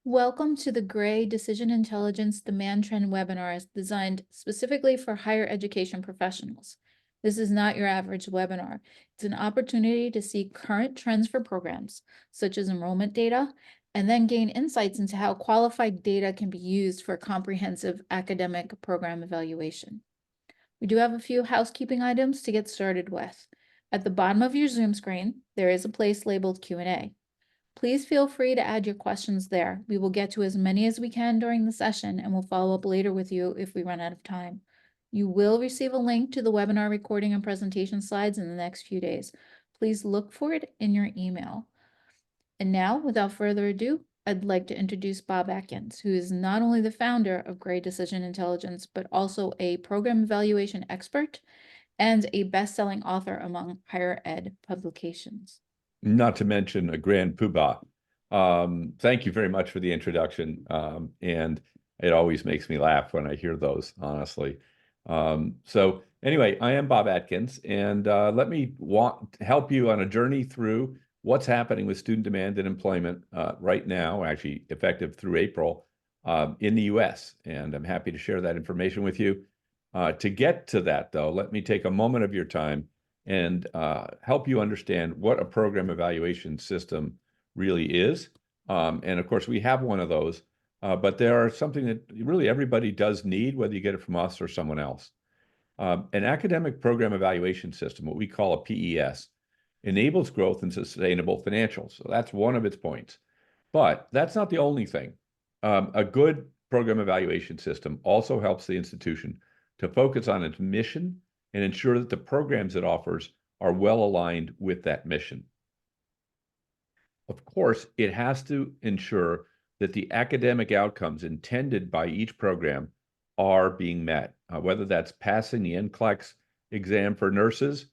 Welcome to the Gray Decision Intelligence Demand Trend webinar designed specifically for higher education professionals. This is not your average webinar. It's an opportunity to see current trends for programs, such as enrollment data, and then gain insights into how qualified data can be used for comprehensive academic program evaluation. We do have a few housekeeping items to get started with. At the bottom of your Zoom screen, there is a place labeled Q&A. Please feel free to add your questions there. We will get to as many as we can during the session and we'll follow up later with you if we run out of time. You will receive a link to the webinar recording and presentation slides in the next few days. Please look for it in your email. And now, without further ado, I'd like to introduce Bob Atkins, who is not only the founder of Gray Decision Intelligence, but also a program evaluation expert and a best-selling author among higher ed publications. Not to mention a grand poobah. Thank you very much for the introduction. And it always makes me laugh when I hear those, honestly. So anyway, I am Bob Atkins, and let me help you on a journey through what's happening with student demand and employment right now, actually effective through April in the US. And I'm happy to share that information with you. To get to that, though, let me take a moment of your time and help you understand what a program evaluation system really is. And of course, we have one of those, but there are something that really everybody does need, whether you get it from us or someone else. An academic program evaluation system, what we call a PES, enables growth and sustainable financials. So that's one of its points. But that's not the only thing. A good program evaluation system also helps the institution to focus on its mission and ensure that the programs it offers are well aligned with that mission. Of course, it has to ensure that the academic outcomes intended by each program are being met, whether that's passing the NCLEX exam for nurses,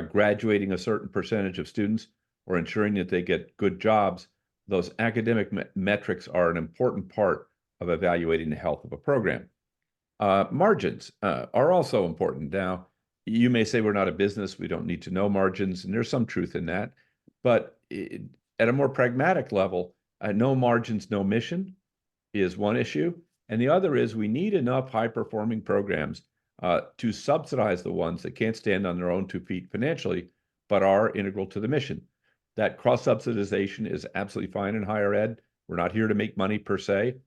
graduating a certain percentage of students, or ensuring that they get good jobs. Those academic metrics are an important part of evaluating the health of a program. Margins are also important. Now, you may say we're not a business, we don't need to know margins, and there's some truth in that. But at a more pragmatic level, no margins, no mission is one issue. And the other is we need enough high-performing programs to subsidize the ones that can't stand on their own 2 feet financially, but are integral to the mission. That cross-subsidization is absolutely fine in higher ed. We're not here to make money per se,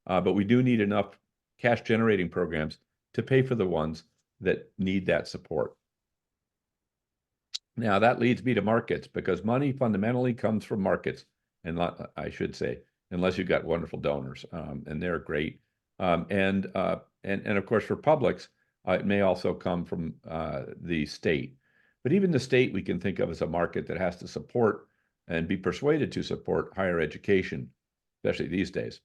but we do need enough cash-generating programs to pay for the ones that need that support. Now, that leads me to markets, because money fundamentally comes from markets, and I should say, unless you've got wonderful donors, and they're great. And of course, for publics, it may also come from the state. But even the state we can think of as a market that has to support and be persuaded to support higher education, especially these days.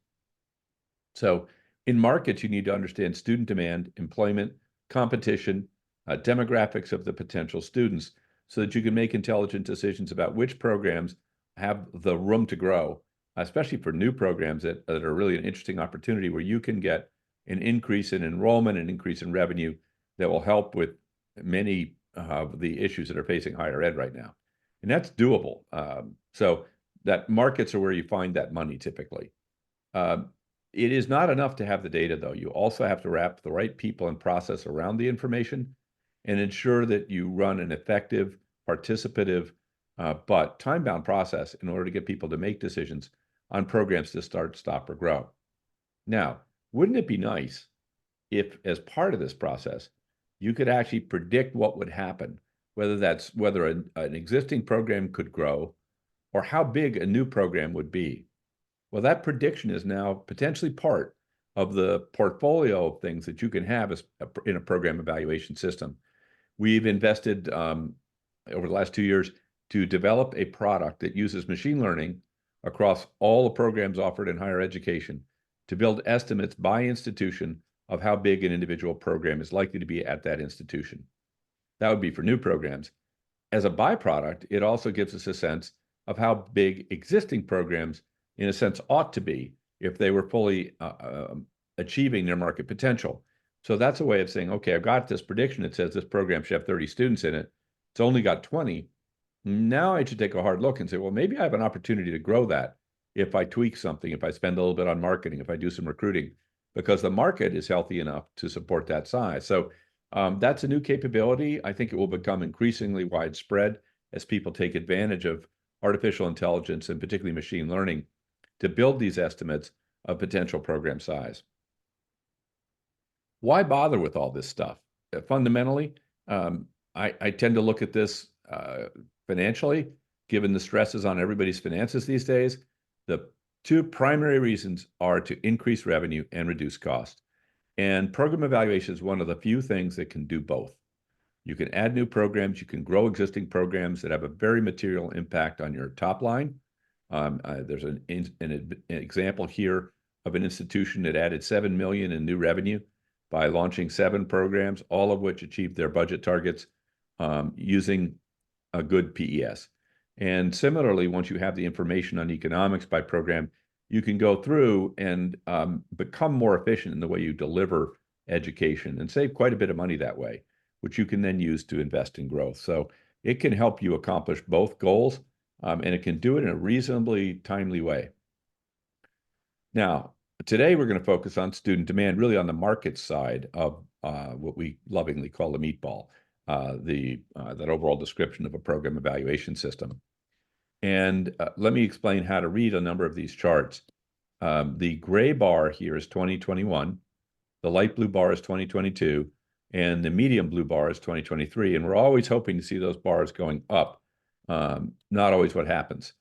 So in markets, you need to understand student demand, employment, competition, demographics of the potential students, so that you can make intelligent decisions about which programs have the room to grow, especially for new programs that are really an interesting opportunity where you can get an increase in enrollment, an increase in revenue that will help with many of the issues that are facing higher ed right now. And that's doable. So that markets are where you find that money typically. It is not enough to have the data, though. You also have to wrap the right people and process around the information and ensure that you run an effective, participative, but time-bound process in order to get people to make decisions on programs to start, stop, or grow. Now, wouldn't it be nice if, as part of this process, you could actually predict what would happen, whether an existing program could grow or how big a new program would be? Well, that prediction is now potentially part of the portfolio of things that you can have in a program evaluation system. We've invested over the last 2 years to develop a product that uses machine learning across all the programs offered in higher education to build estimates by institution of how big an individual program is likely to be at that institution. That would be for new programs. As a byproduct, it also gives us a sense of how big existing programs, in a sense, ought to be if they were fully achieving their market potential. So that's a way of saying, okay, I've got this prediction that says this program should have 30 students in it. It's only got 20. Now I should take a hard look and say, well, maybe I have an opportunity to grow that if I tweak something, if I spend a little bit on marketing, if I do some recruiting, because the market is healthy enough to support that size. So that's a new capability. I think it will become increasingly widespread as people take advantage of artificial intelligence and particularly machine learning to build these estimates of potential program size. Why bother with all this stuff? Fundamentally, I tend to look at this financially, given the stresses on everybody's finances these days. The two primary reasons are to increase revenue and reduce cost. And program evaluation is one of the few things that can do both. You can add new programs, you can grow existing programs that have a very material impact on your top line. There's an example here of an institution that added $7 million in new revenue by launching 7 programs, all of which achieved their budget targets using a good PES. And similarly, once you have the information on economics by program, you can go through and become more efficient in the way you deliver education and save quite a bit of money that way, which you can then use to invest in growth. So it can help you accomplish both goals, and it can do it in a reasonably timely way. Now, today we're going to focus on student demand, really on the market side of what we lovingly call the meatball, that overall description of a program evaluation system. And let me explain how to read a number of these charts. The gray bar here is 2021, the light blue bar is 2022, and the medium blue bar is 2023. And we're always hoping to see those bars going up. Not always what happens.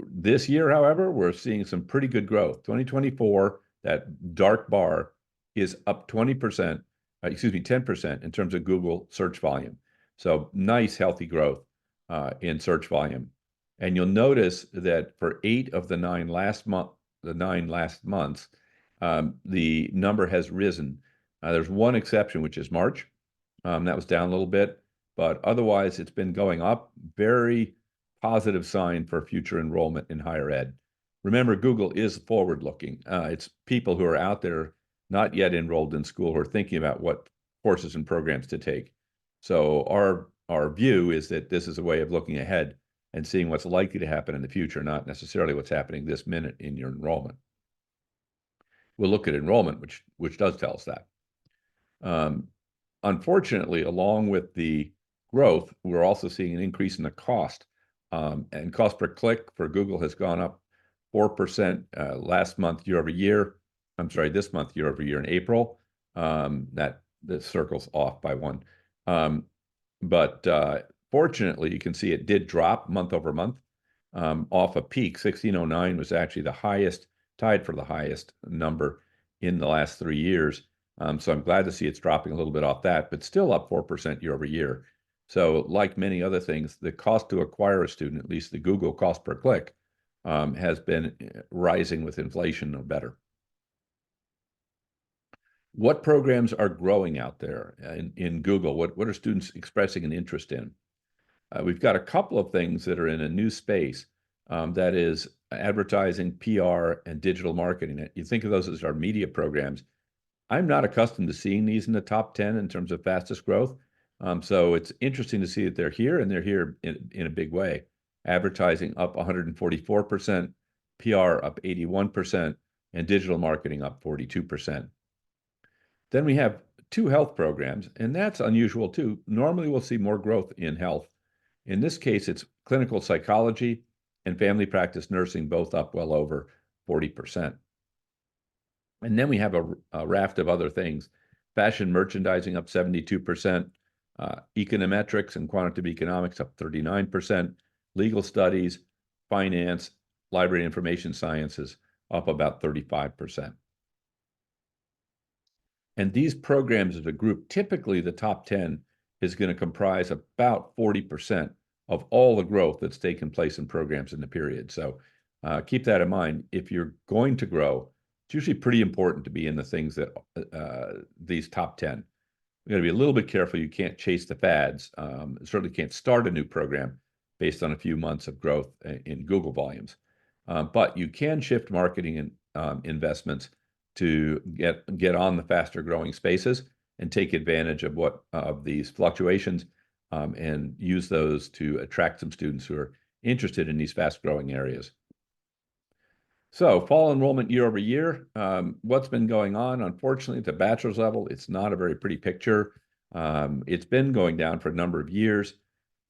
This year, however, we're seeing some pretty good growth. 2024, that dark bar is up 20%, 10% in terms of Google search volume. So nice, healthy growth in search volume. And you'll notice that for 8 of the 9 last months, the number has risen. There's one exception, which is March. That was down a little bit, but otherwise it's been going up. Very positive sign for future enrollment in higher ed. Remember, Google is forward-looking. It's people who are out there not yet enrolled in school who are thinking about what courses and programs to take. So our view is that this is a way of looking ahead and seeing what's likely to happen in the future, not necessarily what's happening this minute in your enrollment. We'll look at enrollment, which does tell us that. Unfortunately, along with the growth, we're also seeing an increase in the cost. And cost per click for Google has gone up 4% last month year over year. I'm sorry, this month year over year in April. That the circle's off by 1. But fortunately, you can see it did drop month over month off a peak. 1609 was actually the highest, tied for the highest number in the last 3 years. So I'm glad to see it's dropping a little bit off that, but still up 4% year over year. So like many other things, the cost to acquire a student, at least the Google cost per click, has been rising with inflation or better. What programs are growing out there in Google? What are students expressing an interest in? We've got a couple of things that are in a new space, that is advertising, PR, and digital marketing. You think of those as our media programs. I'm not accustomed to seeing these in the top 10 in terms of fastest growth. So it's interesting to see that they're here, and they're here in a big way. Advertising up 144%, PR up 81%, and digital marketing up 42%. Then we have 2 health programs, and that's unusual too. Normally we'll see more growth in health. In this case, it's clinical psychology and family practice nursing, both up well over 40%. And then we have a raft of other things. Fashion merchandising up 72%, econometrics and quantitative economics up 39%, legal studies, finance, library information sciences up about 35%. And these programs as a group, typically the top 10 is going to comprise about 40% of all the growth that's taken place in programs in the period. So keep that in mind. If you're going to grow, it's usually pretty important to be in the things that these top 10. You've got to be a little bit careful. You can't chase the fads. Certainly can't start a new program based on a few months of growth in Google volumes. But you can shift marketing and investments to get on the faster growing spaces and take advantage of these fluctuations and use those to attract some students who are interested in these fast growing areas. So fall enrollment year over year, what's been going on? Unfortunately, at the bachelor's level, it's not a very pretty picture. It's been going down for a number of years,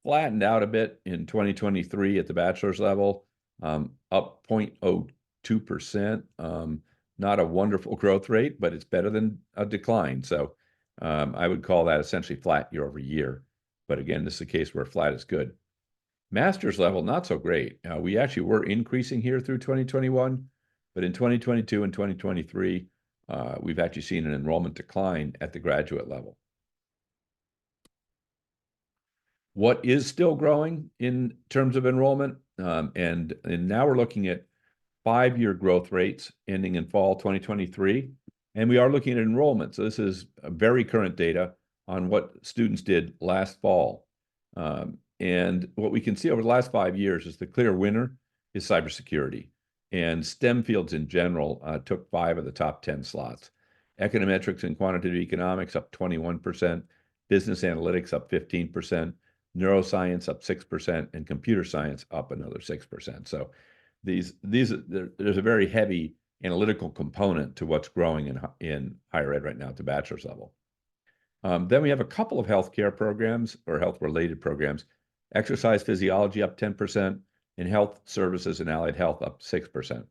flattened out a bit in 2023 at the bachelor's level, up 0.02%. Not a wonderful growth rate, but it's better than a decline. So I would call that essentially flat year over year. But again, this is a case where flat is good. Master's level, not so great. We actually were increasing here through 2021, but in 2022 and 2023, we've actually seen an enrollment decline at the graduate level. What is still growing in terms of enrollment? And now we're looking at 5-year growth rates ending in fall 2023, and we are looking at enrollment. So this is very current data on what students did last fall. And what we can see over the last 5 years is the clear winner is cybersecurity. And STEM fields in general took 5 of the top 10 slots. Econometrics and quantitative economics up 21%, business analytics up 15%, neuroscience up 6%, and computer science up another 6%. So there's a very heavy analytical component to what's growing in higher ed right now at the bachelor's level. Then we have a couple of healthcare programs or health-related programs. Exercise physiology up 10%, and health services and allied health up 6%.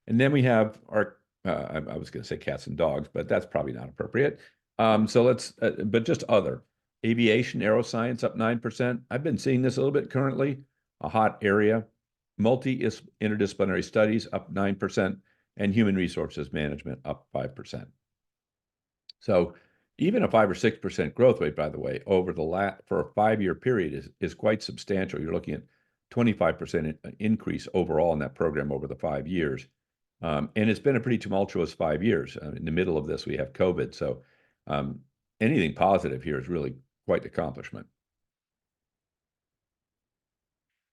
And then we have our, I was going to say cats and dogs, but that's probably not appropriate. So let's, but just other. Aviation, aeroscience up 9%. I've been seeing this a little bit currently, a hot area. Multi-interdisciplinary studies up 9%, and human resources management up 5%. So even a 5 or 6% growth rate, by the way, over the for a 5-year period is quite substantial. You're looking at 25% increase overall in that program over the 5 years. And it's been a pretty tumultuous 5 years. In the middle of this, we have COVID. So anything positive here is really quite the accomplishment.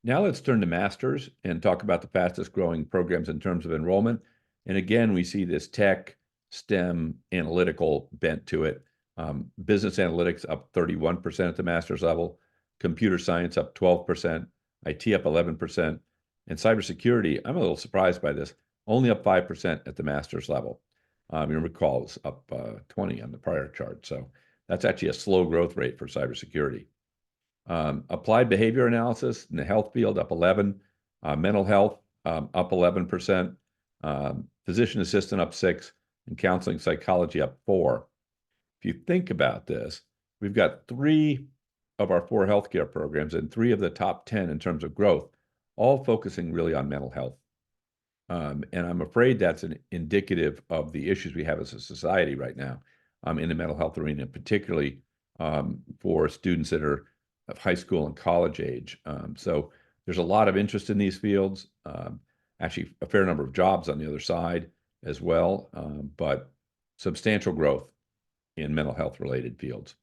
Now let's turn to masters and talk about the fastest growing programs in terms of enrollment. And again, we see this tech, STEM, analytical bent to it. Business analytics up 31% at the master's level, computer science up 12%, IT up 11%, and cybersecurity, I'm a little surprised by this, only up 5% at the master's level. You recall it's up 20 on the prior chart. So that's actually a slow growth rate for cybersecurity. Applied behavior analysis in the health field up 11, mental health up 11%, physician assistant up 6, and counseling psychology up 4. If you think about this, we've got 3 of our 4 healthcare programs and 3 of the top 10 in terms of growth, all focusing really on mental health. And I'm afraid that's indicative of the issues we have as a society right now in the mental health arena, particularly for students that are of high school and college age. So there's a lot of interest in these fields, actually a fair number of jobs on the other side as well, but substantial growth in mental health related fields.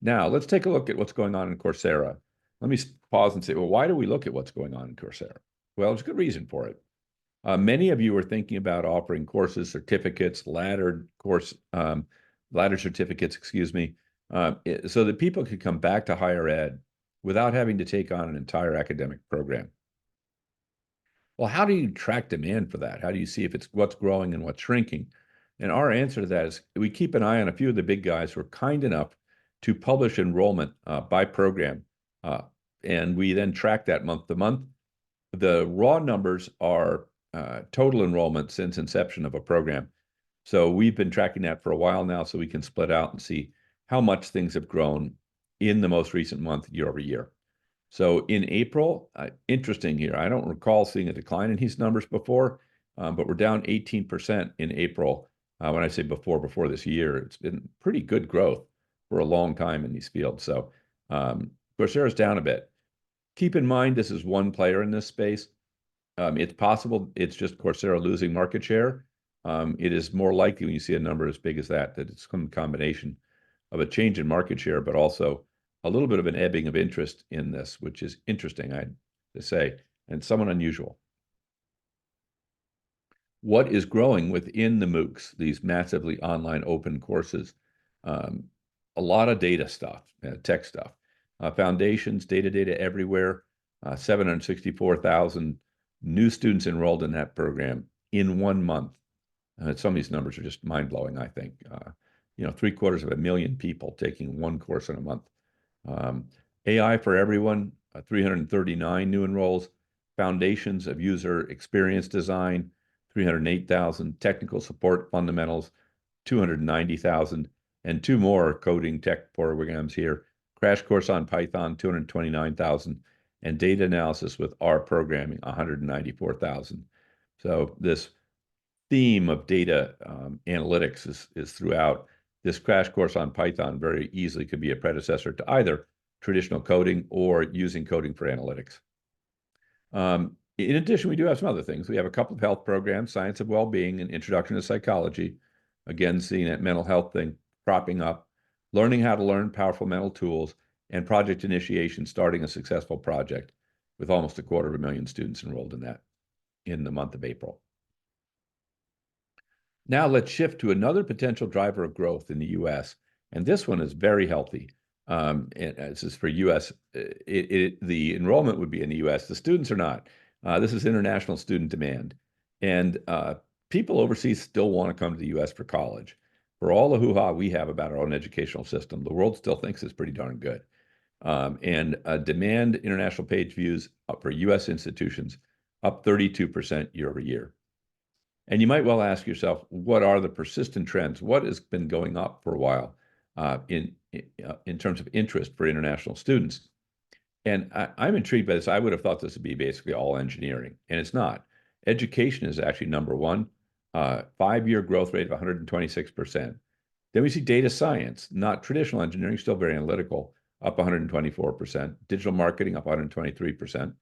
Now let's take a look at what's going on in Coursera. Let me pause and say, well, why do we look at what's going on in Coursera? Well, there's a good reason for it. Many of you are thinking about offering courses, certificates, laddered certificates, excuse me, so that people could come back to higher ed without having to take on an entire academic program. Well, how do you track demand for that? How do you see if it's what's growing and what's shrinking? And our answer to that is we keep an eye on a few of the big guys who are kind enough to publish enrollment by program. And we then track that month to month. The raw numbers are total enrollment since inception of a program. So we've been tracking that for a while now, so we can split out and see how much things have grown in the most recent month, year over year. So in April, interesting here, I don't recall seeing a decline in these numbers before, but we're down 18% in April. When I say before this year, it's been pretty good growth for a long time in these fields. So Coursera's down a bit. Keep in mind, this is one player in this space. It's possible it's just Coursera losing market share. It is more likely when you see a number as big as that it's some combination of a change in market share, but also a little bit of an ebbing of interest in this, which is interesting, I'd say, and somewhat unusual. What is growing within the MOOCs, these massively online open courses? A lot of data stuff, tech stuff. Foundations, data everywhere, 764,000 new students enrolled in that program in 1 month. Some of these numbers are just mind-blowing, I think. 750,000 people taking one course in a month. AI for Everyone, 339 new enrolls. Foundations of User Experience Design, 308,000. Technical Support Fundamentals, 290,000. And two more coding tech programs here. Crash Course on Python, 229,000. And Data Analysis with R Programming, 194,000. So this theme of data analytics is throughout. This crash course on Python very easily could be a predecessor to either traditional coding or using coding for analytics. In addition, we do have some other things. We have a couple of health programs, Science of Wellbeing and Introduction to Psychology. Again, seeing that mental health thing cropping up, learning how to learn powerful mental tools, and project initiation, starting a successful project with almost 250,000 students enrolled in that in the month of April. Now let's shift to another potential driver of growth in the U.S., and this one is very healthy. And this is for U.S. The enrollment would be in the U.S. The students are not. This is international student demand, and people overseas still want to come to the U.S. for college. For all the hoo-ha we have about our own educational system, the world still thinks it's pretty darn good. And demand international page views for U.S. institutions up 32% year over year. And you might well ask yourself, what are the persistent trends? What has been going up for a while in terms of interest for international students? And I'm intrigued by this. I would have thought this would be basically all engineering, and it's not. Education is actually number one, 5-year growth rate of 126%. Then we see data science, not traditional engineering, still very analytical, up 124%. Digital marketing up 123%.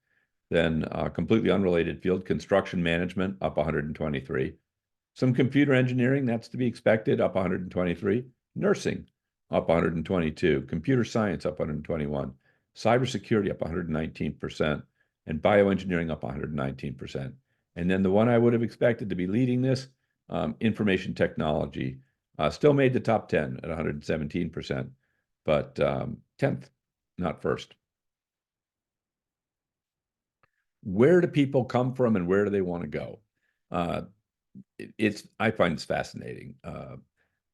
Then completely unrelated field, construction management, up 123. Some computer engineering, that's to be expected, up 123. Nursing, up 122. Computer science, up 121. Cybersecurity, up 119%. And bioengineering, up 119%. And then the one I would have expected to be leading this, information technology, still made the top 10 at 117%, but 10th, not first. Where do people come from and where do they want to go? I find it's fascinating.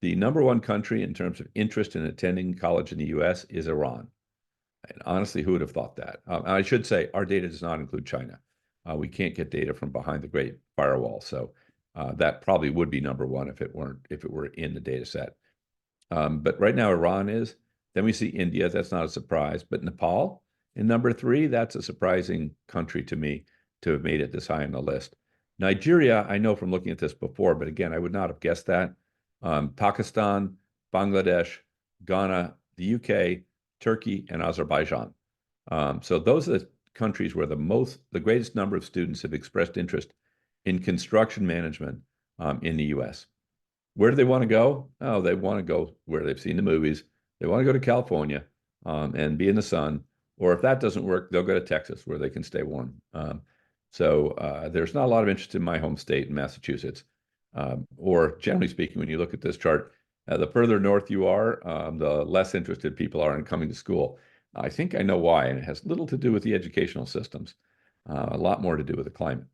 The number one country in terms of interest in attending college in the US is Iran. And honestly, who would have thought that? I should say our data does not include China. We can't get data from behind the Great Firewall. So that probably would be number one if it were in the data set. But right now Iran is. Then we see India. That's not a surprise. But Nepal, in number 3, that's a surprising country to me to have made it this high on the list. Nigeria, I know from looking at this before, but again, I would not have guessed that. Pakistan, Bangladesh, Ghana, the UK, Turkey, and Azerbaijan. So those are the countries where the greatest number of students have expressed interest in construction management in the US. Where do they want to go? Oh, they want to go where they've seen the movies. They want to go to California and be in the sun. Or if that doesn't work, they'll go to Texas where they can stay warm. So there's not a lot of interest in my home state in Massachusetts. Or generally speaking, when you look at this chart, the further north you are, the less interested people are in coming to school. I think I know why, and it has little to do with the educational systems, a lot more to do with the climate.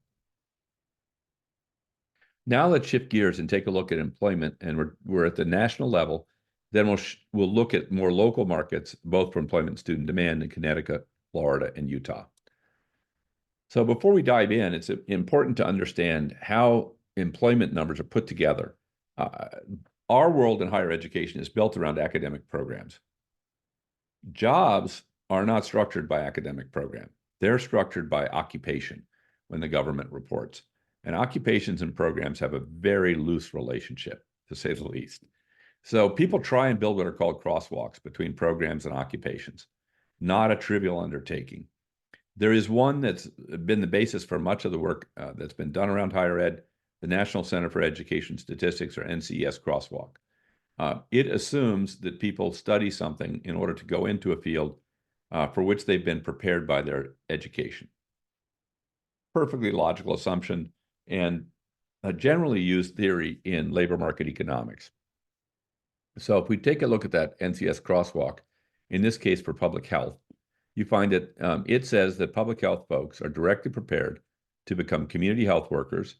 Now let's shift gears and take a look at employment, and we're at the national level. Then we'll look at more local markets, both for employment and student demand in Connecticut, Florida, and Utah. So before we dive in, it's important to understand how employment numbers are put together. Our world in higher education is built around academic programs. Jobs are not structured by academic program. They're structured by occupation when the government reports. And occupations and programs have a very loose relationship, to say the least. So people try and build what are called crosswalks between programs and occupations. Not a trivial undertaking. There is one that's been the basis for much of the work that's been done around higher ed, the National Center for Education Statistics, or NCES crosswalk. It assumes that people study something in order to go into a field for which they've been prepared by their education. Perfectly logical assumption, and a generally used theory in labor market economics. So if we take a look at that NCS crosswalk, in this case for public health, you find that it says that public health folks are directly prepared to become community health workers,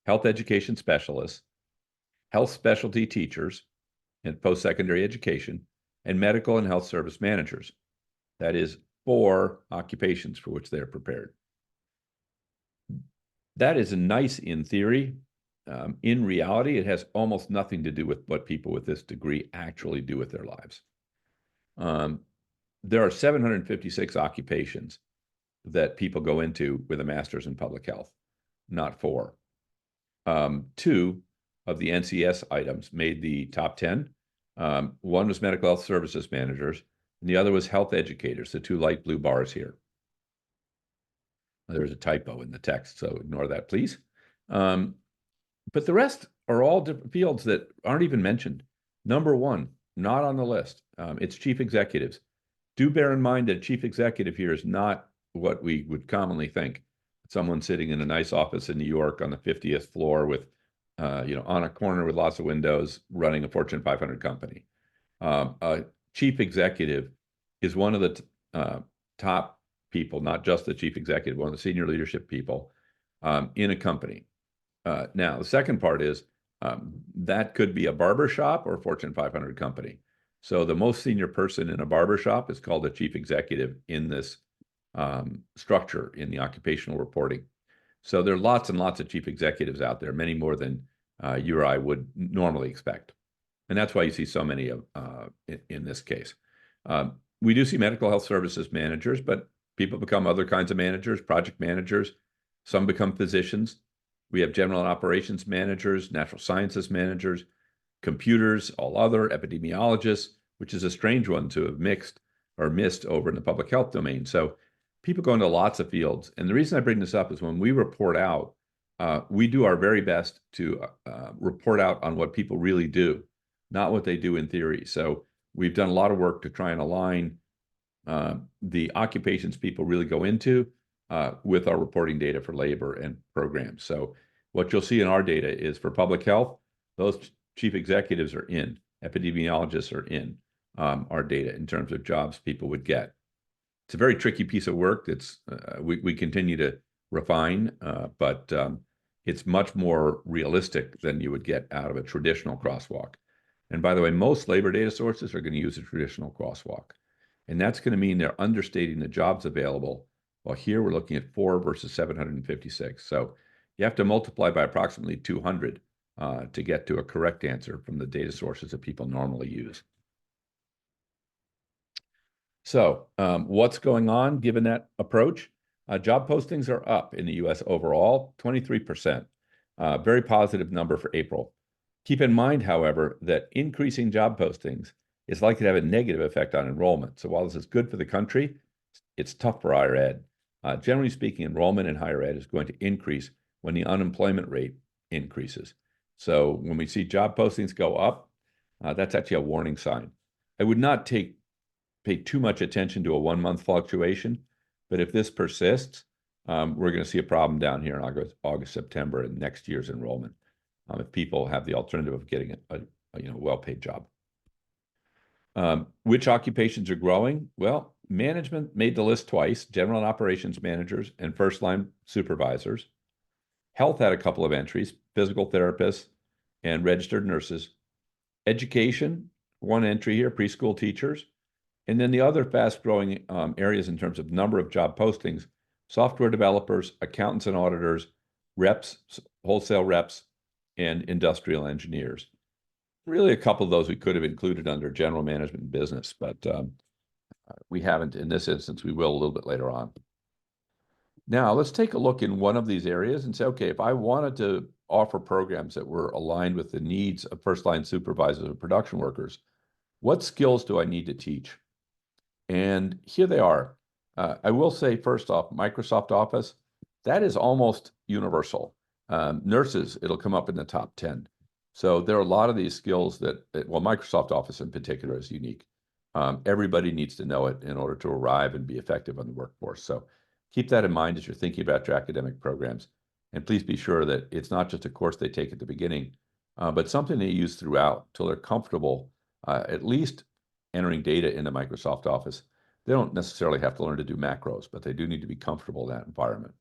health education specialists, health specialty teachers and post-secondary education, and medical and health service managers. That is 4 occupations for which they're prepared. That is nice in theory. In reality, it has almost nothing to do with what people with this degree actually do with their lives. There are 756 occupations that people go into with a master's in public health, not 4. 2 of the NCS items made the top 10. One was medical health services managers, and the other was health educators, the 2 light blue bars here. There's a typo in the text, so ignore that, please. But the rest are all different fields that aren't even mentioned. Number 1, not on the list. It's chief executives. Do bear in mind that chief executive here is not what we would commonly think. Someone sitting in a nice office in New York on the 50th floor with, on a corner with lots of windows, running a Fortune 500 company. A chief executive is one of the top people, not just the chief executive, one of the senior leadership people in a company. Now, the second part is that could be a barber shop or a Fortune 500 company. So the most senior person in a barber shop is called a chief executive in this structure in the occupational reporting. So there are lots and lots of chief executives out there, many more than you or I would normally expect. And that's why you see so many in this case. We do see medical health services managers, but people become other kinds of managers, project managers. Some become physicians. We have general operations managers, natural sciences managers, computers, all other, epidemiologists, which is a strange one to have missed over in the public health domain. So people go into lots of fields. And the reason I bring this up is when we report out, we do our very best to report out on what people really do, not what they do in theory. So we've done a lot of work to try and align the occupations people really go into with our reporting data for labor and programs. So what you'll see in our data is for public health, those chief executives are in, epidemiologists are in our data in terms of jobs people would get. It's a very tricky piece of work that's we continue to refine, but it's much more realistic than you would get out of a traditional crosswalk. And by the way, most labor data sources are going to use a traditional crosswalk. And that's going to mean they're understating the jobs available. Well, here we're looking at 4 versus 756. So you have to multiply by approximately 200 to get to a correct answer from the data sources that people normally use. So what's going on given that approach? Job postings are up in the US overall, 23%. Very positive number for April. Keep in mind, however, that increasing job postings is likely to have a negative effect on enrollment. So while this is good for the country, it's tough for higher ed. Generally speaking, enrollment in higher ed is going to increase when the unemployment rate increases. So when we see job postings go up, that's actually a warning sign. I would not pay too much attention to a 1-month fluctuation, but if this persists, we're going to see a problem down here in August, September, and next year's enrollment. If people have the alternative of getting a well-paid job. Which occupations are growing? Well, management made the list twice, general and operations managers and first-line supervisors. Health had a couple of entries, physical therapists and registered nurses. Education, 1 entry here, preschool teachers. And then the other fast-growing areas in terms of number of job postings, software developers, accountants and auditors, reps, wholesale reps, and industrial engineers. Really, a couple of those we could have included under general management and business, but we haven't in this instance. We will a little bit later on. Now, let's take a look in one of these areas and say, okay, if I wanted to offer programs that were aligned with the needs of first-line supervisors or production workers, what skills do I need to teach? And here they are. I will say, first off, Microsoft Office, that is almost universal. Nurses, it'll come up in the top 10. So there are a lot of these skills that, well, Microsoft Office in particular is unique. Everybody needs to know it in order to arrive and be effective on the workforce. So keep that in mind as you're thinking about your academic programs. And please be sure that it's not just a course they take at the beginning, but something they use throughout till they're comfortable, at least entering data into Microsoft Office. They don't necessarily have to learn to do macros, but they do need to be comfortable in that environment.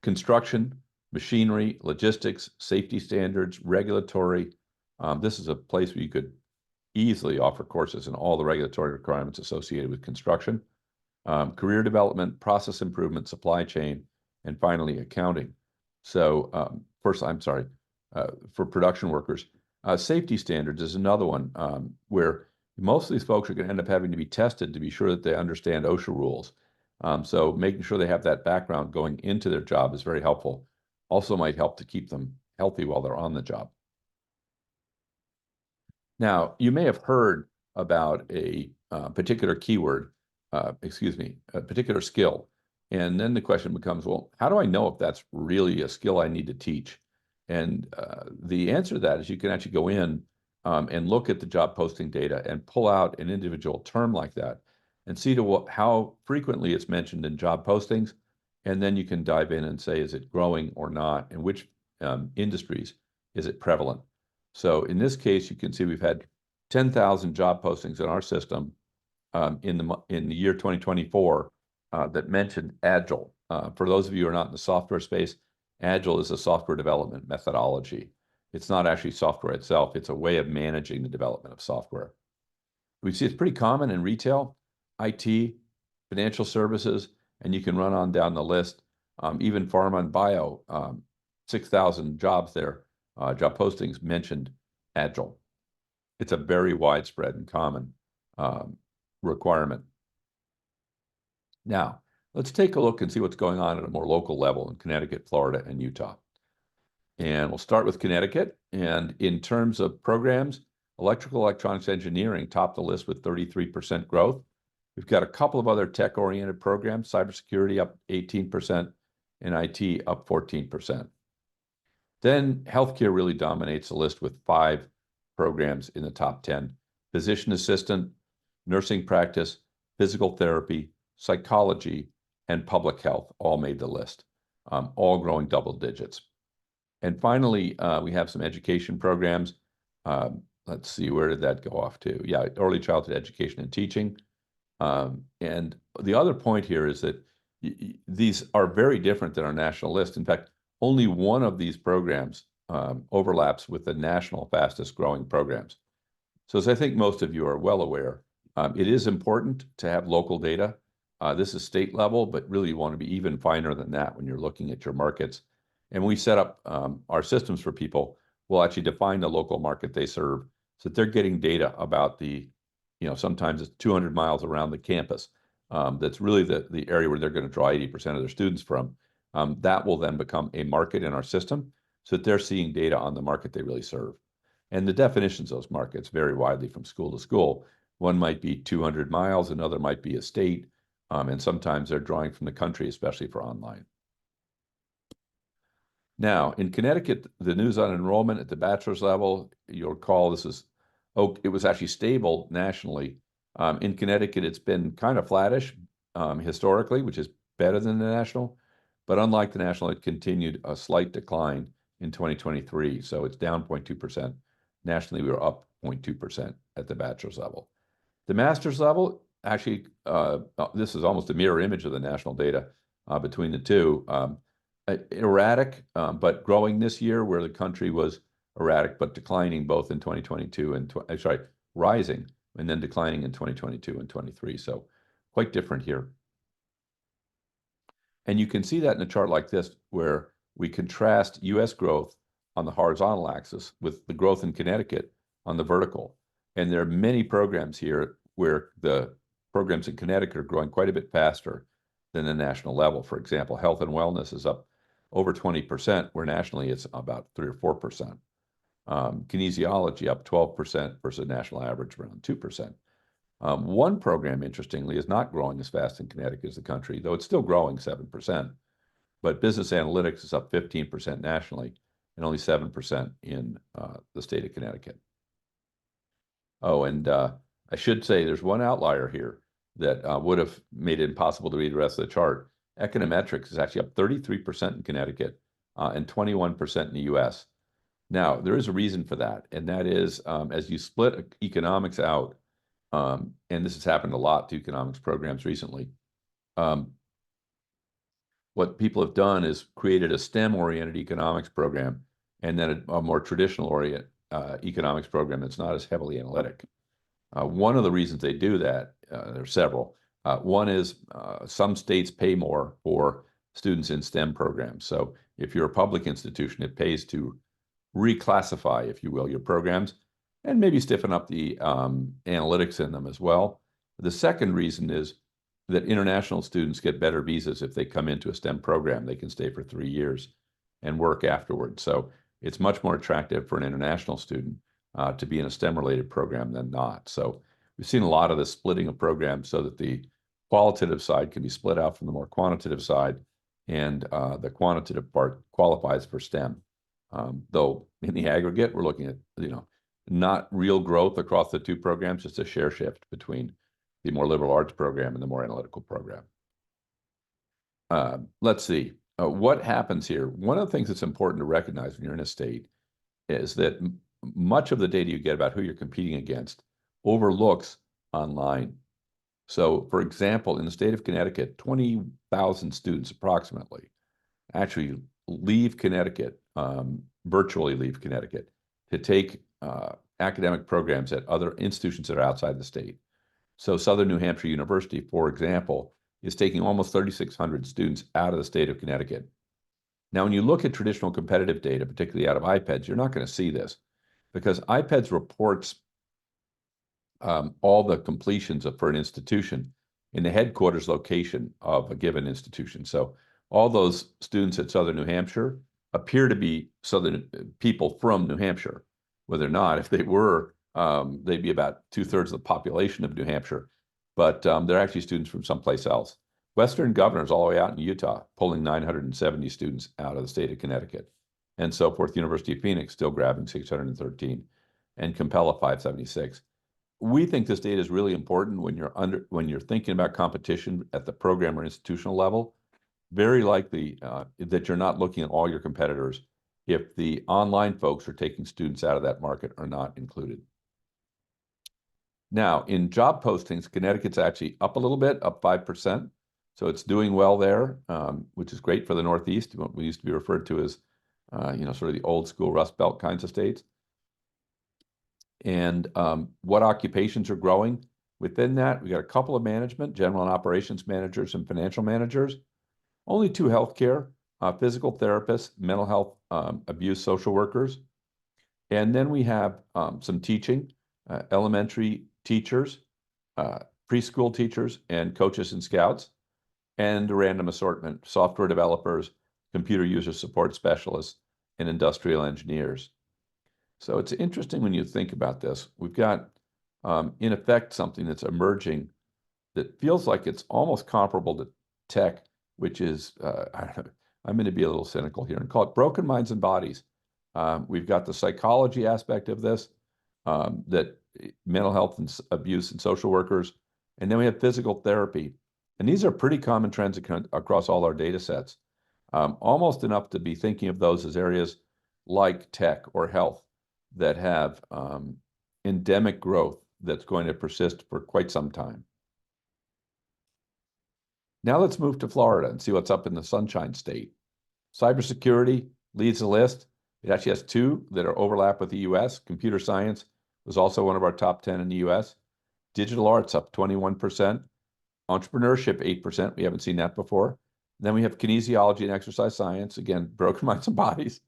construction, machinery, logistics, safety standards, regulatory. This is a place where you could easily offer courses in all the regulatory requirements associated with construction, career development, process improvement, supply chain, and finally accounting. So first, I'm sorry, for production workers. Safety standards is another one where most of these folks are going to end up having to be tested to be sure that they understand OSHA rules. So making sure they have that background going into their job is very helpful. Also might help to keep them healthy while they're on the job. Now, you may have heard about a particular keyword, a particular skill. And then the question becomes, well, how do I know if that's really a skill I need to teach? And the answer to that is you can actually go in and look at the job posting data and pull out an individual term like that and see how frequently it's mentioned in job postings. And then you can dive in and say, is it growing or not? And which industries is it prevalent? So in this case, you can see we've had 10,000 job postings in our system in the year 2024 that mentioned Agile. For those of you who are not in the software space, Agile is a software development methodology. It's not actually software itself. It's a way of managing the development of software. We see it's pretty common in retail, IT, financial services, and you can run on down the list. Even pharma and bio, 6,000 jobs there, job postings mentioned Agile. It's a very widespread and common requirement. Now, let's take a look and see what's going on at a more local level in Connecticut, Florida, and Utah. And we'll start with Connecticut. And in terms of programs, electrical electronics engineering topped the list with 33% growth. We've got a couple of other tech-oriented programs, cybersecurity up 18% and IT up 14%. Then healthcare really dominates the list with 5 programs in the top 10. Physician assistant, nursing practice, physical therapy, psychology, and public health all made the list, all growing double digits. And finally, we have some education programs. Let's see, where did that go off to? Yeah, early childhood education and teaching. And the other point here is that these are very different than our national list. In fact, only one of these programs overlaps with the national fastest growing programs. So as I think most of you are well aware, it is important to have local data. This is state level, but really you want to be even finer than that when you're looking at your markets. And we set up our systems for people. We'll actually define the local market they serve so that they're getting data about sometimes it's 200 miles around the campus. That's really the area where they're going to draw 80% of their students from. That will then become a market in our system so that they're seeing data on the market they really serve. And the definitions of those markets vary widely from school to school. One might be 200 miles, another might be a state, and sometimes they're drawing from the country, especially for online. Now, in Connecticut, the news on enrollment at the bachelor's level, you'll recall it was actually stable nationally. In Connecticut, it's been kind of flattish historically, which is better than the national. But unlike the national, it continued a slight decline in 2023. So it's down 0.2%. Nationally, we were up 0.2% at the bachelor's level. The master's level, actually, this is almost a mirror image of the national data between the two. Erratic, but growing this year, where the country was erratic but declining both in 2022 and rising and then declining in 2022 and 23. So quite different here. And you can see that in a chart like this, where we contrast U.S. growth on the horizontal axis with the growth in Connecticut on the vertical. And there are many programs here where the programs in Connecticut are growing quite a bit faster than the national level. For example, health and wellness is up over 20%, where nationally it's about 3 or 4%. Kinesiology up 12% versus national average around 2%. One program, interestingly, is not growing as fast in Connecticut as the country, though it's still growing 7%. But business analytics is up 15% nationally and only 7% in the state of Connecticut. Oh, and I should say there's one outlier here that would have made it impossible to read the rest of the chart. Econometrics is actually up 33% in Connecticut and 21% in the US. Now, there is a reason for that, and that is as you split economics out, and this has happened a lot to economics programs recently, what what people have done is created a STEM-oriented economics program and then a more traditional economics program that's not as heavily analytic. One of the reasons they do that, there are several. One is some states pay more for students in STEM programs. So if you're a public institution, it pays to reclassify, if you will, your programs and maybe stiffen up the analytics in them as well. The second reason is that international students get better visas if they come into a STEM program. They can stay for 3 years and work afterwards. So it's much more attractive for an international student to be in a STEM-related program than not. So we've seen a lot of the splitting of programs so that the qualitative side can be split out from the more quantitative side, and the quantitative part qualifies for STEM. Though in the aggregate, we're looking at, not real growth across the two programs, just a share shift between the more liberal arts program and the more analytical program. Let's see. What happens here? One of the things that's important to recognize when you're in a state is that much of the data you get about who you're competing against overlooks online. So, for example, in the state of Connecticut, 20,000 students approximately actually leave Connecticut, virtually leave Connecticut, to take academic programs at other institutions that are outside the state. So Southern New Hampshire University, for example, is taking almost 3,600 students out of the state of Connecticut. Now, when you look at traditional competitive data, particularly out of IPEDS, you're not going to see this because IPEDS reports all the completions for an institution in the headquarters location of a given institution. So all those students at Southern New Hampshire appear to be Southern people from New Hampshire. Whether or not, if they were, they'd be about 2/3 of the population of New Hampshire, but they're actually students from someplace else. Western Governors all the way out in Utah, pulling 970 students out of the state of Connecticut, and so forth. University of Phoenix still grabbing 613, and Capella 576. We think this data is really important when you're thinking about competition at the program or institutional level. Very likely that you're not looking at all your competitors if the online folks are taking students out of that market are not included. Now, in job postings, Connecticut's actually up a little bit, up 5%. So it's doing well there, which is great for the Northeast, what we used to be referred to as, sort of the old school Rust Belt kinds of states. And what occupations are growing within that? We got a couple of management, general and operations managers and financial managers. Only 2 healthcare, physical therapists, mental health, abuse social workers. And then we have some teaching, elementary teachers, preschool teachers, and coaches and scouts, and a random assortment, software developers, computer user support specialists, and industrial engineers. So it's interesting when you think about this. We've got, in effect, something that's emerging that feels like it's almost comparable to tech, which is, I'm going to be a little cynical here and call it broken minds and bodies. We've got the psychology aspect of this, that mental health and abuse and social workers, and then we have physical therapy. And these are pretty common trends across all our data sets, almost enough to be thinking of those as areas like tech or health that have endemic growth that's going to persist for quite some time. Now let's move to Florida and see what's up in the Sunshine State. Cybersecurity leads the list. It actually has 2 that are overlap with the US. Computer science was also one of our top 10 in the US. Digital arts up 21%. Entrepreneurship 8%. We haven't seen that before. Then we have kinesiology and exercise science. Again, broken minds and bodies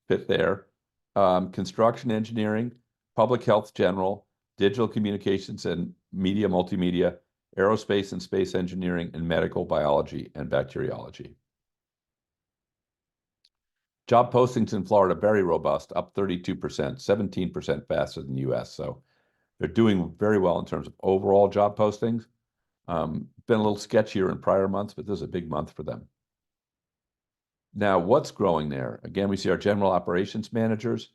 fit there. Construction engineering, public health general, digital communications and media multimedia, aerospace and space engineering, and medical biology and bacteriology. Job postings in Florida, very robust, up 32%, 17% faster than the US. So they're doing very well in terms of overall job postings. Been a little sketchier in prior months, but this is a big month for them. Now, what's growing there? Again, we see our general operations managers,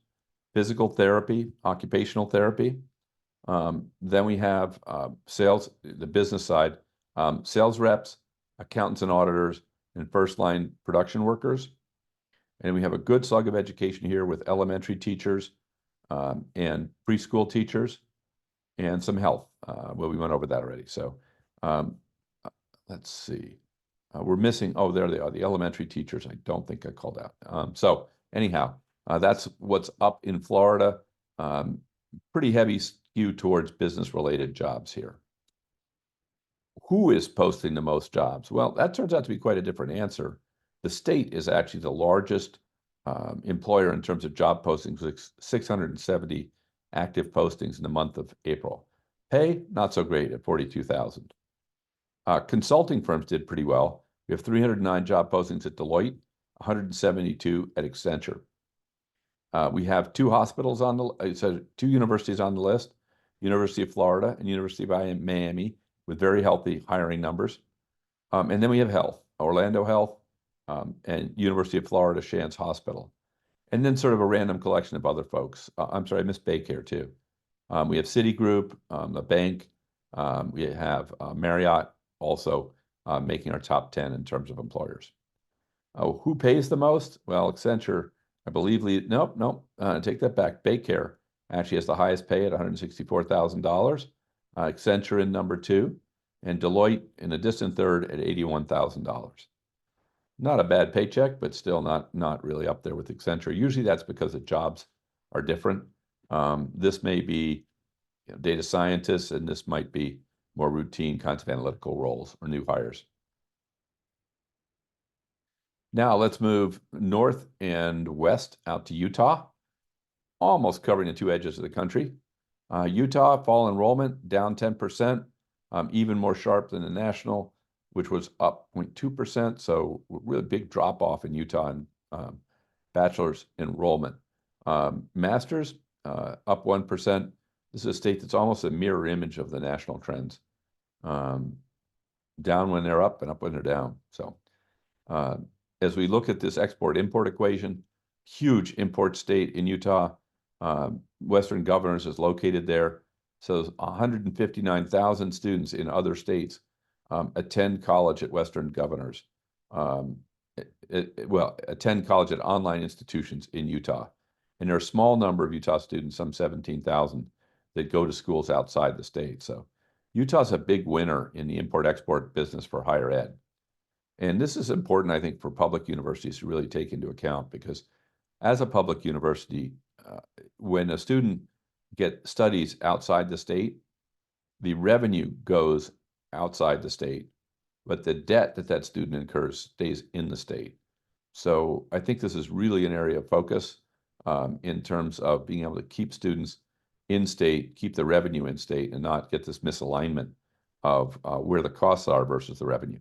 physical therapy, occupational therapy. Then we have sales, the business side, sales reps, accountants and auditors, and first-line production workers. And we have a good slug of education here with elementary teachers and preschool teachers and some health. Well, we went over that already. So let's see. We're missing, oh, there they are, the elementary teachers. I don't think I called out. So anyhow, that's what's up in Florida. Pretty heavy skew towards business-related jobs here. Who is posting the most jobs? Well, that turns out to be quite a different answer. The state is actually the largest employer in terms of job postings, with 670 active postings in the month of April. Pay, not so great at 42,000. Consulting firms did pretty well. We have 309 job postings at Deloitte, 172 at Accenture. We have two hospitals on the, so two universities on the list, University of Florida and University of Miami, with very healthy hiring numbers. And then we have health, Orlando Health, and University of Florida Shands Hospital. And then sort of a random collection of other folks. I'm sorry, I missed Baycare too. We have Citigroup, the bank. We have Marriott also making our top 10 in terms of employers. Who pays the most? Well, Accenture, I believe, nope, take that back. Baycare actually has the highest pay at $164,000. Accenture in number 2, and Deloitte in a distant third at $81,000. Not a bad paycheck, but still not really up there with Accenture. Usually that's because the jobs are different. This may be data scientists, and this might be more routine kinds of analytical roles or new hires. Now let's move north and west out to Utah, almost covering the two edges of the country. Utah, fall enrollment down 10%, even more sharp than the national, which was up 0.2%. So really big drop off in Utah in bachelor's enrollment. Masters up 1%. This is a state that's almost a mirror image of the national trends. Down when they're up and up when they're down. So as we look at this export-import equation, huge import state in Utah. Western Governors is located there. So 159,000 students in other states attend college at Western Governors. Attend college at online institutions in Utah. And there are a small number of Utah students, some 17,000, that go to schools outside the state. So Utah's a big winner in the import-export business for higher ed. And this is important, I think, for public universities to really take into account, because as a public university, when a student studies outside the state, the revenue goes outside the state, but the debt that student incurs stays in the state. So I think this is really an area of focus in terms of being able to keep students in state, keep the revenue in state, and not get this misalignment of where the costs are versus the revenue.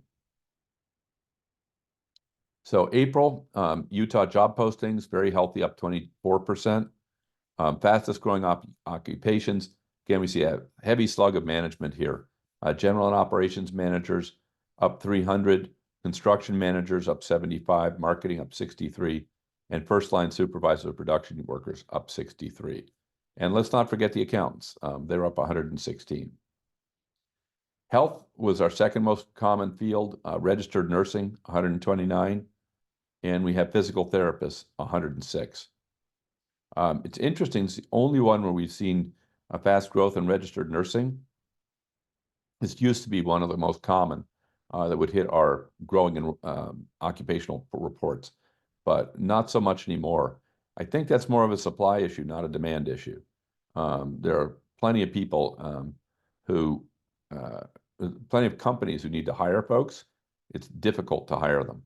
So April, Utah job postings, very healthy, up 24%. Fastest growing occupations. Again, we see a heavy slug of management here. General and operations managers up 300, construction managers up 75, marketing up 63, and first line supervisor production workers up 63. And let's not forget the accountants. They're up 116. Health was our second most common field, registered nursing, 129, and we have physical therapists, 106. It's interesting, it's the only one where we've seen a fast growth in registered nursing. This used to be one of the most common that would hit our growing in occupational reports, but not so much anymore. I think that's more of a supply issue, not a demand issue. There are plenty of people plenty of companies who need to hire folks. It's difficult to hire them.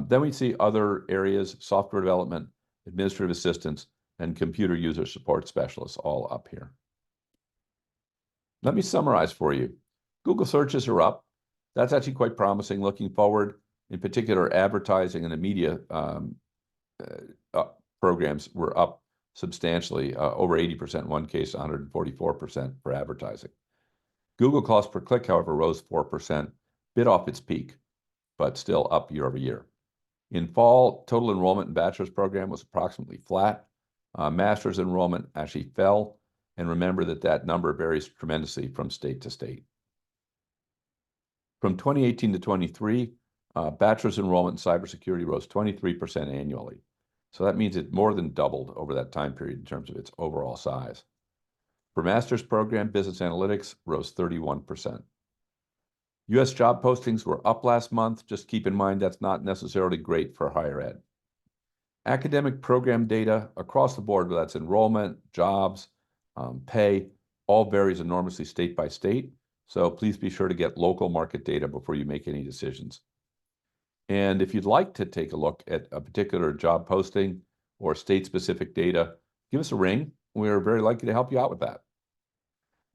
Then we see other areas, software development, administrative assistants, and computer user support specialists all up here. Let me summarize for you. Google searches are up. That's actually quite promising looking forward. In particular, advertising and the media programs were up substantially, over 80% in one case, 144% for advertising. Google cost per click, however, rose 4%, bit off its peak, but still up year over year. In fall, total enrollment in bachelor's program was approximately flat. Master's enrollment actually fell. And remember that number varies tremendously from state to state. From 2018 to 23, bachelor's enrollment in cybersecurity rose 23% annually. So that means it more than doubled over that time period in terms of its overall size. For master's program, business analytics rose 31%. US job postings were up last month. Just keep in mind that's not necessarily great for higher ed. Academic program data across the board, whether that's enrollment, jobs, pay, all varies enormously state by state. So please be sure to get local market data before you make any decisions. And if you'd like to take a look at a particular job posting or state-specific data, give us a ring. We're very likely to help you out with that.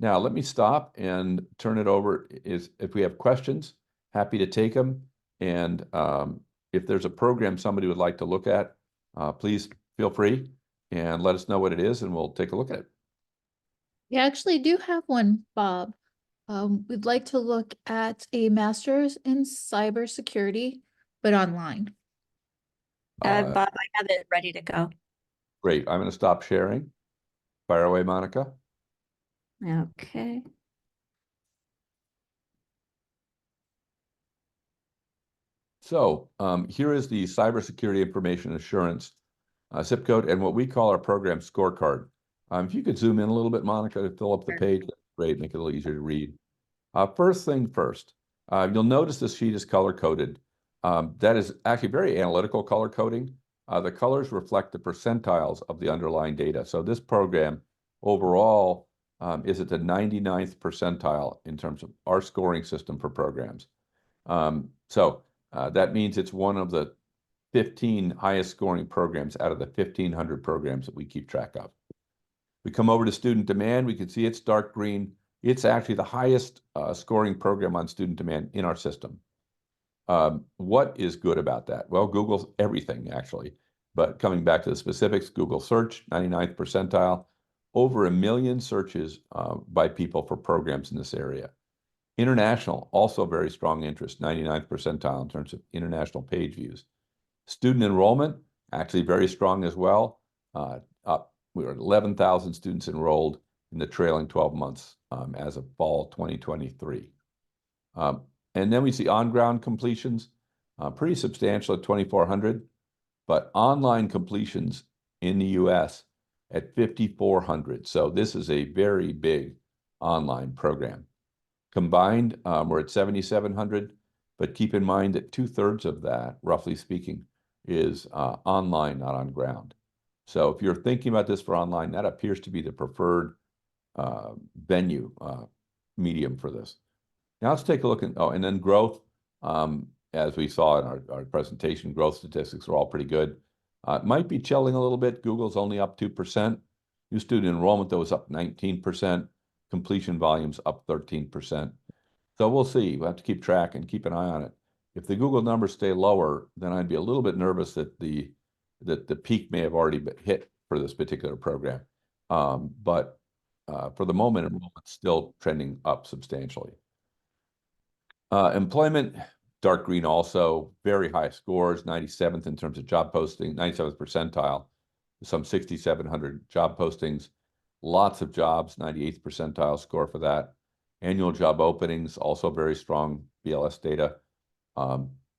Now, let me stop and turn it over. If we have questions, happy to take them. And if there's a program somebody would like to look at, please feel free and let us know what it is, and we'll take a look at it. We actually do have one, Bob. We'd like to look at a master's in cybersecurity, but online. Bob, I have it ready to go. Great. I'm going to stop sharing. Fire away, Monica. Okay. So here is the Cybersecurity Information Assurance zip code and what we call our program scorecard. If you could zoom in a little bit, Monica, to fill up the page, that's great, make it a little easier to read. First thing first, you'll notice this sheet is color-coded. That is actually very analytical color coding. The colors reflect the percentiles of the underlying data. So this program overall is at the 99th percentile in terms of our scoring system for programs. That means it's one of the 15 highest scoring programs out of the 1,500 programs that we keep track of. We come over to student demand. We can see it's dark green. It's actually the highest scoring program on student demand in our system. What is good about that? Well, Google's everything, actually. But coming back to the specifics, Google search, 99th percentile, over 1 million searches by people for programs in this area. International, also very strong interest, 99th percentile in terms of international page views. Student enrollment, actually very strong as well. We were at 11,000 students enrolled in the trailing 12 months as of fall 2023. And then we see on-ground completions, pretty substantial at 2,400, but online completions in the US at 5,400. So this is a very big online program. Combined, we're at 7,700, but keep in mind that 2/3 of that, roughly speaking, is online, not on ground. So if you're thinking about this for online, that appears to be the preferred venue medium for this. Now let's take a look at, and then growth. As we saw in our presentation, growth statistics are all pretty good. It might be chilling a little bit. Google's only up 2%. New student enrollment, though, is up 19%. Completion volumes up 13%. So we'll see. We'll have to keep track and keep an eye on it. If the Google numbers stay lower, then I'd be a little bit nervous that the peak may have already been hit for this particular program. But for the moment, enrollment's still trending up substantially. Employment, dark green also, very high scores, 97th in terms of job posting, 97th percentile, some 6,700 job postings, lots of jobs, 98th percentile score for that. Annual job openings, also very strong BLS data.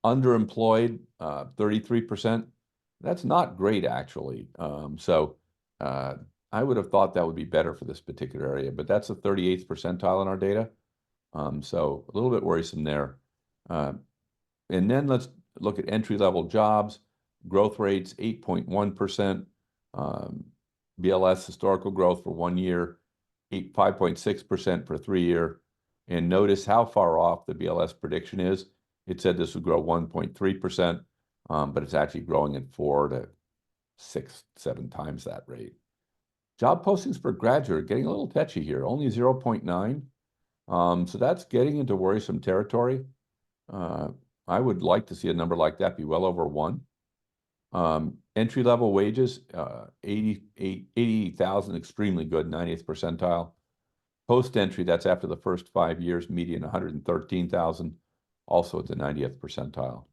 Underemployed, 33%. That's not great, actually. I would have thought that would be better for this particular area, but that's the 38th percentile in our data. So a little bit worrisome there. And then let's look at entry-level jobs. Growth rates, 8.1%. BLS historical growth for 1 year, 5.6% for 3 year. And notice how far off the BLS prediction is. It said this would grow 1.3%, but it's actually growing at 4 to 6, 7 times that rate. Job postings per graduate are getting a little touchy here, only 0.9. So that's getting into worrisome territory. I would like to see a number like that be well over 1. Entry-level wages, 80,000, extremely good, 90th percentile. Post-entry, that's after the first 5 years, median 113,000, also at the 90th percentile.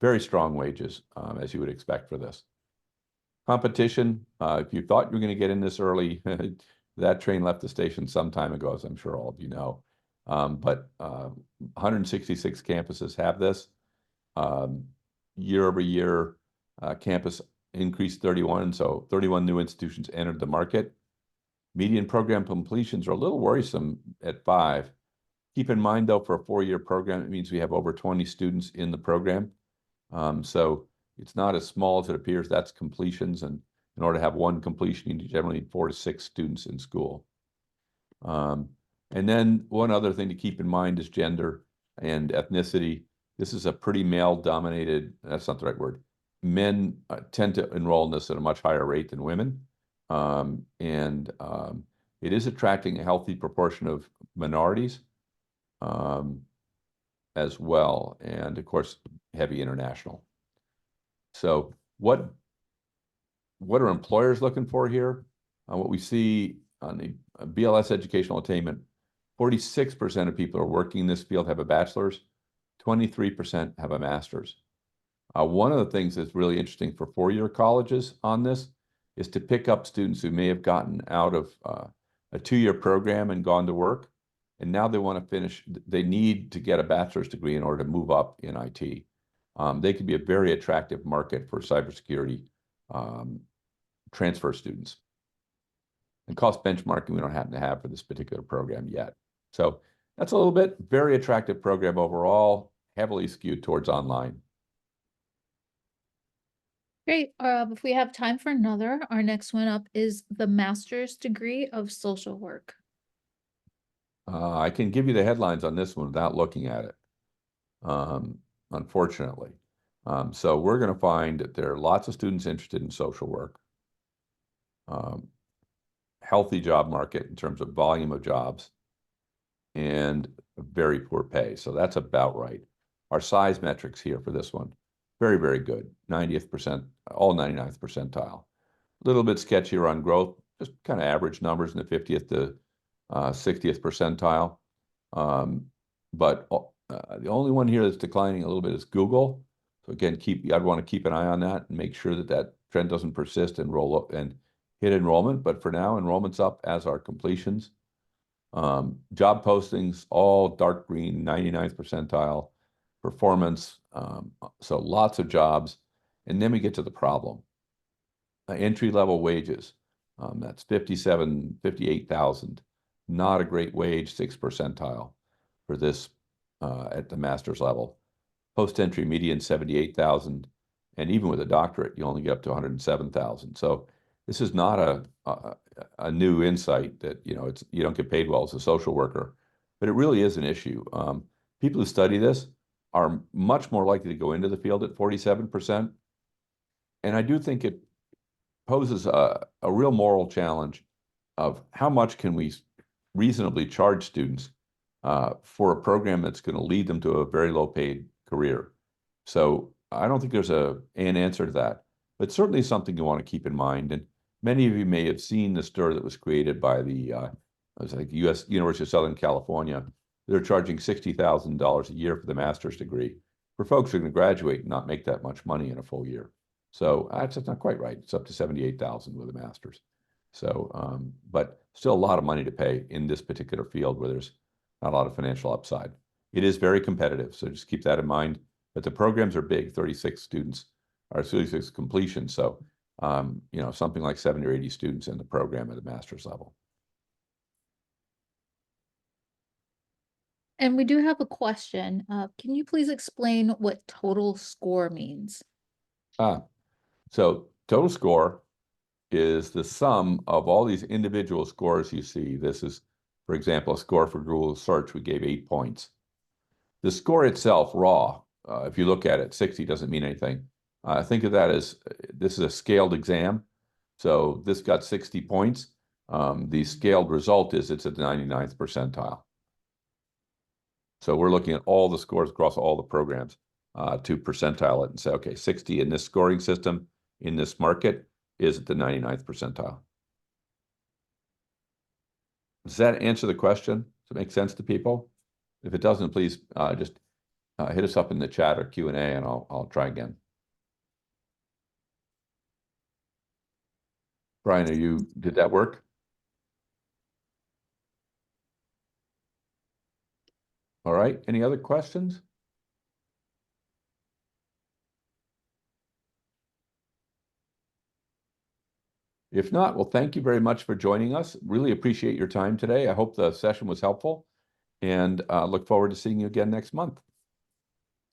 Very strong wages, as you would expect for this. Competition, if you thought you were going to get in this early, that train left the station some time ago, as I'm sure all of you know. But 166 campuses have this. Year over year, campus increased 31, so 31 new institutions entered the market. Median program completions are a little worrisome at 5. Keep in mind, though, for a 4-year program, it means we have over 20 students in the program. So it's not as small as it appears. That's completions, and in order to have one completion, you generally need 4 to 6 students in school. And then one other thing to keep in mind is gender and ethnicity. This is a pretty male-dominated, that's not the right word. Men tend to enroll in this at a much higher rate than women. It is attracting a healthy proportion of minorities as well, and of course, heavy international. So what are employers looking for here? What we see on the BLS educational attainment, 46% of people are working in this field have a bachelor's, 23% have a master's. One of the things that's really interesting for 4-year colleges on this is to pick up students who may have gotten out of a 2-year program and gone to work, and now they want to finish, they need to get a bachelor's degree in order to move up in IT. They could be a very attractive market for cybersecurity transfer students. And cost benchmarking we don't happen to have for this particular program yet. So that's a little bit, very attractive program overall, heavily skewed towards online. Great. If we have time for another, our next one up is the master's degree of social work. I can give you the headlines on this one without looking at it, unfortunately. So we're going to find that there are lots of students interested in social work. Healthy job market in terms of volume of jobs, and very poor pay. So that's about right. Our size metrics here for this one, very, very good. 90th percent, all 99th percentile. A little bit sketchier on growth, just kind of average numbers in the 50th to 60th percentile. But the only one here that's declining a little bit is Google. So again, I'd want to keep an eye on that and make sure that that trend doesn't persist and roll up and hit enrollment. But for now, enrollment's up, as are completions. Job postings, all dark green, 99th percentile. Performance, so lots of jobs. And then we get to the problem. Entry-level wages, that's 58,000. Not a great wage, 6th percentile for this at the master's level. Post-entry median, 78,000. And even with a doctorate, you only get up to 107,000. So this is not a new insight that, you don't get paid well as a social worker, but it really is an issue. People who study this are much more likely to go into the field at 47%. And I do think it poses a real moral challenge of how much can we reasonably charge students for a program that's going to lead them to a very low paid career. So I don't think there's an answer to that, but certainly something you want to keep in mind. And many of you may have seen the stir that was created by the U.S. University of Southern California. They're charging $60,000 a year for the master's degree for folks who are going to graduate and not make that much money in a full year. So that's not quite right. It's up to $78,000 with a master's. So, but still a lot of money to pay in this particular field where there's not a lot of financial upside. It is very competitive, so just keep that in mind. But the programs are big, 36 students, or 36 completions. So, something like 70 or 80 students in the program at the master's level. And we do have a question. Can you please explain what total score means? So total score is the sum of all these individual scores you see. This is, for example, a score for Google search. We gave 8 points. The score itself, raw, if you look at it, 60 doesn't mean anything. Think of that as this is a scaled exam. So this got 60 points. The scaled result is it's at the 99th percentile. So we're looking at all the scores across all the programs to percentile it and say, okay, 60 in this scoring system in this market is at the 99th percentile. Does that answer the question? Does it make sense to people? If it doesn't, please just hit us up in the chat or Q&A and I'll try again. Brian, did that work? All right, any other questions? If not, well, thank you very much for joining us. Really appreciate your time today. I hope the session was helpful. and look forward to seeing you again next month.